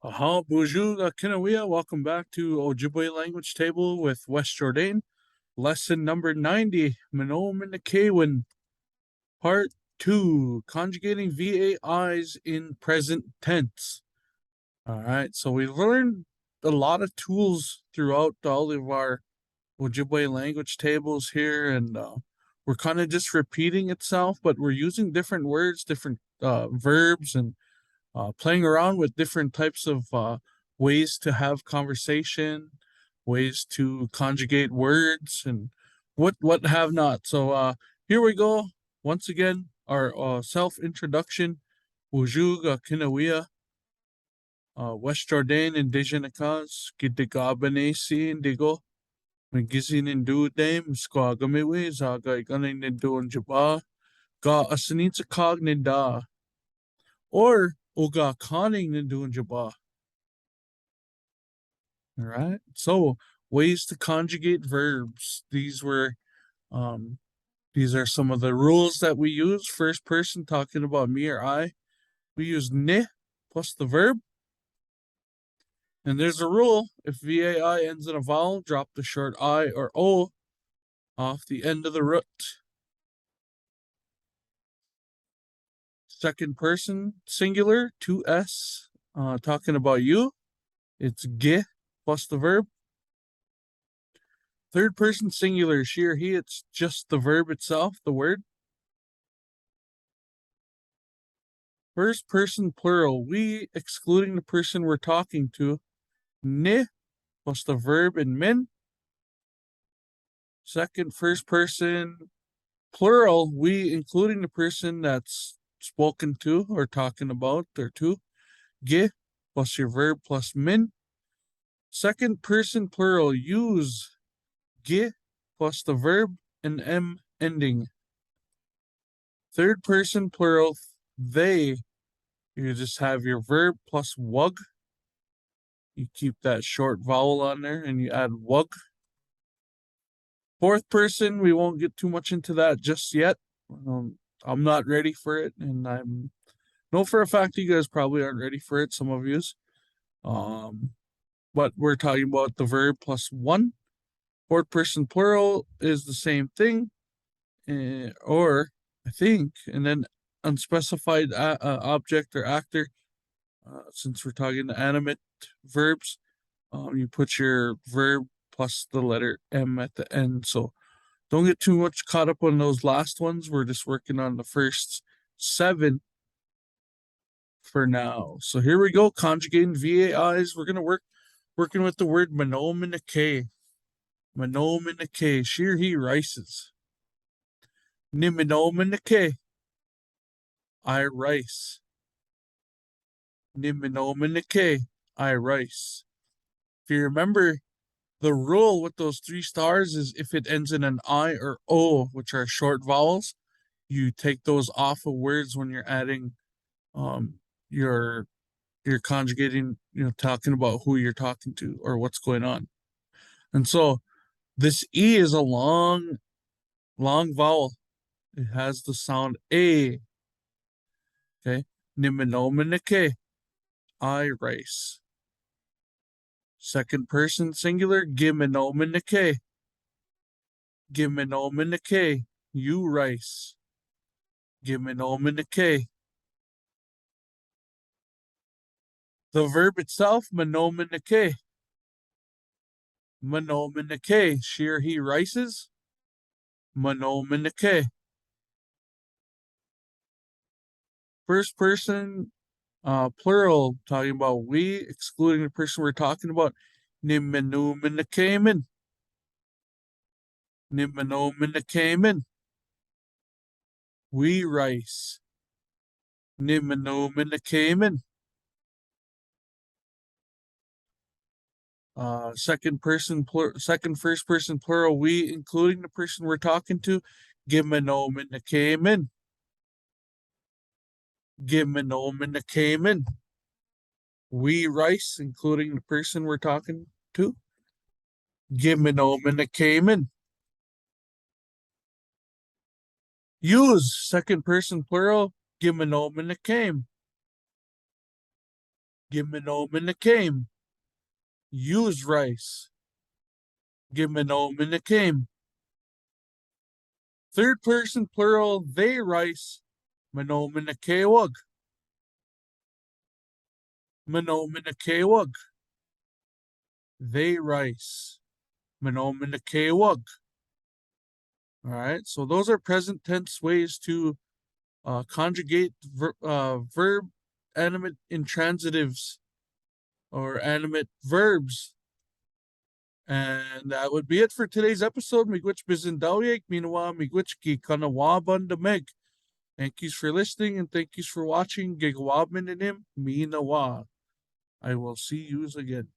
Aha, bonjour, Kinawea. Welcome back to Ojibwe Language Table with Wes Jourdain. Lesson number 90, Manom and the Kewin, Part 2, Conjugating VAIs in Present Tense. All right, so we learned a lot of tools throughout all of our Ojibwe language tables here, and we're kind of just repeating itself, but we're using different words, different verbs, and playing around with different types of ways to have conversation, ways to conjugate words, and what have not. So here we go. Once again, our self introduction. Wujug Kinawea, West Jordan and Dejanakas, Gidigabanesi and Digo, Magizin and Dudame, Squagamiwi, Zaga Gunning and Doon Jaba, Ga Asanitsa Cognida, or Oga Conning and Doon Jaba. All right. So ways to conjugate verbs. These are some of the rules that we use. First person talking about me or I. We use ne plus the verb. And there's a rule. If VAI ends in a vowel, drop the short I or O off the end of the root. Second person singular, 2S, talking about you. It's ge plus the verb. Third person singular, she or he, it's just the verb itself, the word. First person plural, we excluding the person we're talking to, ne plus the verb in min. Second first person plural, we including the person that's spoken to or talking about or to, ge plus your verb plus min. Second person plural, use ge plus the verb and m ending. Third person plural, they, you just have your verb plus wug. You keep that short vowel on there and you add wug. Fourth person, we won't get too much into that just yet. I'm not ready for it, and I'm know for a fact you guys probably aren't ready for it, some of yous. But we're talking about the verb plus one. Fourth person plural is the same thing, or I think, and then unspecified object or actor. Since we're talking animate verbs, you put your verb plus the letter M at the end. So don't get too much caught up on those last ones. We're just working on the first 7 for now. So here we go, conjugating VAIs. We're gonna working with the word manom and a K. Manom and a K. She or he rices. Nimanom and a K. I rice. Nimanom and a K. I rice. If you remember, the rule with those 3 stars is if it ends in an I or O, which are short vowels, you take those off of words when you're adding you're conjugating, talking about who you're talking to or what's going on. And so this E is a long vowel. It has the sound A. Okay. Niminominike. I rice. Second person singular, giminominike. Giminominike. You rice. Giminominike. The verb itself, manominike. Manominike. She or he rices. Manominike. First person plural, talking about we, excluding the person we're talking about. Nimmanuminakamen. Nimmanuminakamen. We rice. Nimmanuminakamen. Second first person plural, we, including the person we're talking to. Gimmanuminakamen. Gimmanuminakamen. We rice, including the person we're talking to. Gimmanuminakamen. Use, second person plural, gimmanuminakame. Gimino use rice. Gimino Third person plural, they rice. Manominakewag. Manominakewag. They rice. Manominakewag. All right, so those are present tense ways to conjugate verb animate intransitives or animate verbs. And that would be it for today's episode. Miigwech bizindawyek, minawa miigwech ki kanawaban dameg. Thank yous for listening and thank yous for watching. Gigawabminanim, minawa. I will see yous again.